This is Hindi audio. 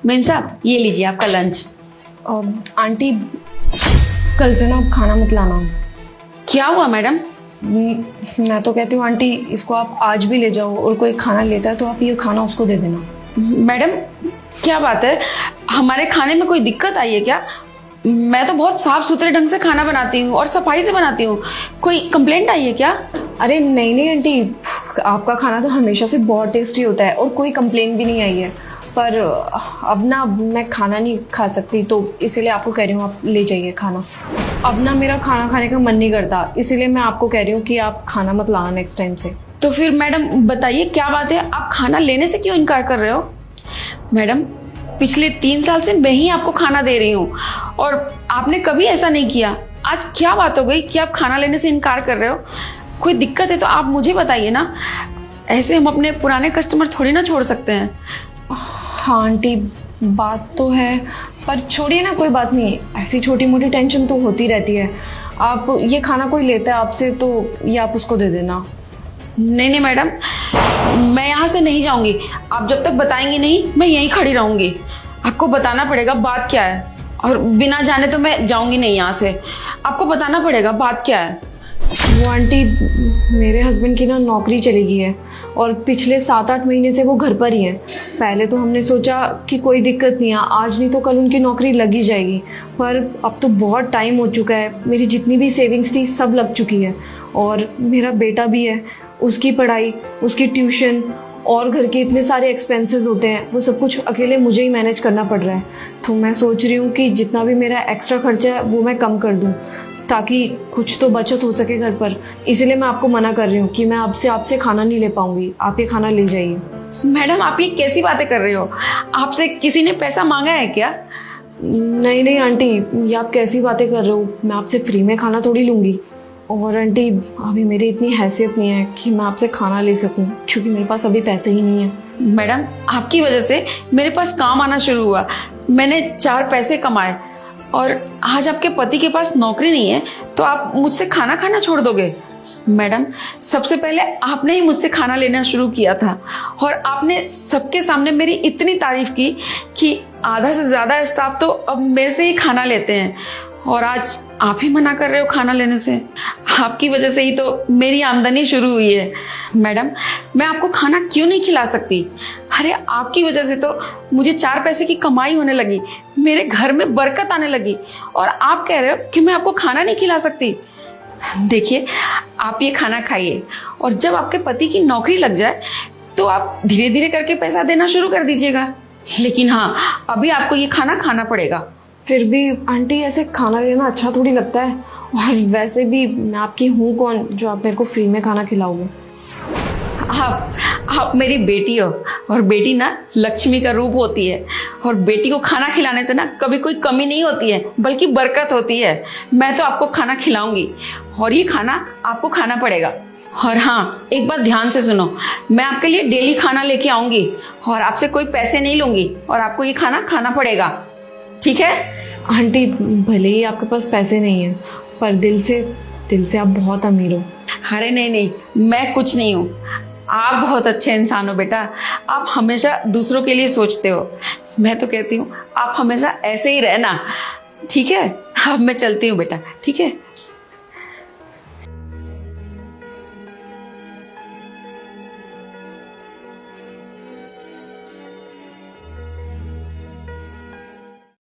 मेम साहब ये लीजिए आपका लंच। आंटी कल से ना आप खाना मत लाना। क्या हुआ मैडम? मैं तो कहती हूँ आंटी इसको आप आज भी ले जाओ और कोई खाना लेता है तो आप ये खाना उसको दे देना। मैडम क्या बात है, हमारे खाने में कोई दिक्कत आई है क्या? मैं तो बहुत साफ सुथरे ढंग से खाना बनाती हूँ और सफाई से बनाती हूँ, कोई कंप्लेंट आई है क्या? अरे नहीं नहीं आंटी, आपका खाना तो हमेशा से बहुत टेस्टी होता है और कोई कंप्लेन भी नहीं आई है, पर अब ना मैं खाना नहीं खा सकती तो इसीलिए आपको कह रही हूँ आप ले जाइए खाना। अब ना मेरा खाना खाने का मन नहीं करता, इसीलिए मैं आपको कह रही हूँ कि आप खाना मत लाना नेक्स्ट टाइम से। तो फिर मैडम बताइए क्या बात है, आप खाना लेने से क्यों इनकार कर रहे हो? मैडम पिछले 3 साल से मैं ही आपको खाना दे रही हूँ और आपने कभी ऐसा नहीं किया। आज क्या बात हो गई कि आप खाना लेने से इनकार कर रहे हो? कोई दिक्कत है तो आप मुझे बताइए ना, ऐसे हम अपने पुराने कस्टमर थोड़ी ना छोड़ सकते हैं। हाँ आंटी बात तो है, पर छोड़िए ना, कोई बात नहीं, ऐसी छोटी मोटी टेंशन तो होती रहती है। आप ये खाना कोई लेता है आपसे तो ये आप उसको दे देना। नहीं नहीं मैडम, मैं यहाँ से नहीं जाऊंगी, आप जब तक बताएंगी नहीं मैं यहीं खड़ी रहूंगी। आपको बताना पड़ेगा बात क्या है, और बिना जाने तो मैं जाऊंगी नहीं यहाँ से। आपको बताना पड़ेगा बात क्या है। वो आंटी मेरे हस्बैंड की ना नौकरी चली गई है और पिछले 7-8 महीने से वो घर पर ही हैं। पहले तो हमने सोचा कि कोई दिक्कत नहीं है, आज नहीं तो कल उनकी नौकरी लग ही जाएगी, पर अब तो बहुत टाइम हो चुका है, मेरी जितनी भी सेविंग्स थी सब लग चुकी है और मेरा बेटा भी है, उसकी पढ़ाई, उसकी ट्यूशन और घर के इतने सारे एक्सपेंसेस होते हैं, वो सब कुछ अकेले मुझे ही मैनेज करना पड़ रहा है। तो मैं सोच रही हूँ कि जितना भी मेरा एक्स्ट्रा खर्चा है वो मैं कम कर दूँ ताकि कुछ तो बचत हो सके घर पर। इसीलिए मैं आपको मना कर रही हूँ कि मैं आपसे खाना नहीं ले पाऊंगी, आप ये खाना ले जाइए। मैडम आप ये कैसी बातें कर रहे हो? आपसे किसी ने पैसा मांगा है क्या? नहीं नहीं आंटी, ये आप कैसी बातें कर रहे हो, मैं आपसे फ्री में खाना थोड़ी लूँगी। और आंटी अभी मेरी इतनी हैसियत नहीं है कि मैं आपसे खाना ले सकूं, क्योंकि मेरे पास अभी पैसे ही नहीं है। मैडम आपकी वजह से मेरे पास काम आना शुरू हुआ, मैंने 4 पैसे कमाए और आज आपके पति के पास नौकरी नहीं है तो आप मुझसे खाना खाना छोड़ दोगे? मैडम सबसे पहले आपने ही मुझसे खाना लेना शुरू किया था और आपने सबके सामने मेरी इतनी तारीफ की कि आधा से ज्यादा स्टाफ तो अब मेरे से ही खाना लेते हैं, और आज आप ही मना कर रहे हो खाना लेने से। आपकी वजह से ही तो मेरी आमदनी शुरू हुई है। मैडम मैं आपको खाना क्यों नहीं खिला सकती? अरे आपकी वजह से तो मुझे 4 पैसे की कमाई होने लगी, मेरे घर में बरकत आने लगी, और आप कह रहे हो कि मैं आपको खाना नहीं खिला सकती। देखिए आप ये खाना खाइए और जब आपके पति की नौकरी लग जाए तो आप धीरे धीरे करके पैसा देना शुरू कर दीजिएगा, लेकिन हाँ अभी आपको ये खाना खाना पड़ेगा। फिर भी आंटी ऐसे खाना लेना अच्छा थोड़ी लगता है, और वैसे भी मैं आपकी हूँ कौन जो आप मेरे को फ्री में खाना खिलाओगे? आप मेरी बेटी हो और बेटी ना लक्ष्मी का रूप होती है, और बेटी को खाना खिलाने से ना कभी कोई कमी नहीं होती है बल्कि बरकत होती है। मैं तो आपको खाना खिलाऊंगी और ये खाना आपको खाना पड़ेगा। और हाँ एक बात ध्यान से सुनो, मैं आपके लिए डेली खाना लेके आऊंगी और आपसे कोई पैसे नहीं लूंगी और आपको ये खाना खाना पड़ेगा, ठीक है? आंटी भले ही आपके पास पैसे नहीं है, पर दिल से आप बहुत अमीर हो। अरे नहीं नहीं, मैं कुछ नहीं हूँ, आप बहुत अच्छे इंसान हो बेटा, आप हमेशा दूसरों के लिए सोचते हो। मैं तो कहती हूँ आप हमेशा ऐसे ही रहना, ठीक है? अब मैं चलती हूँ बेटा, ठीक है?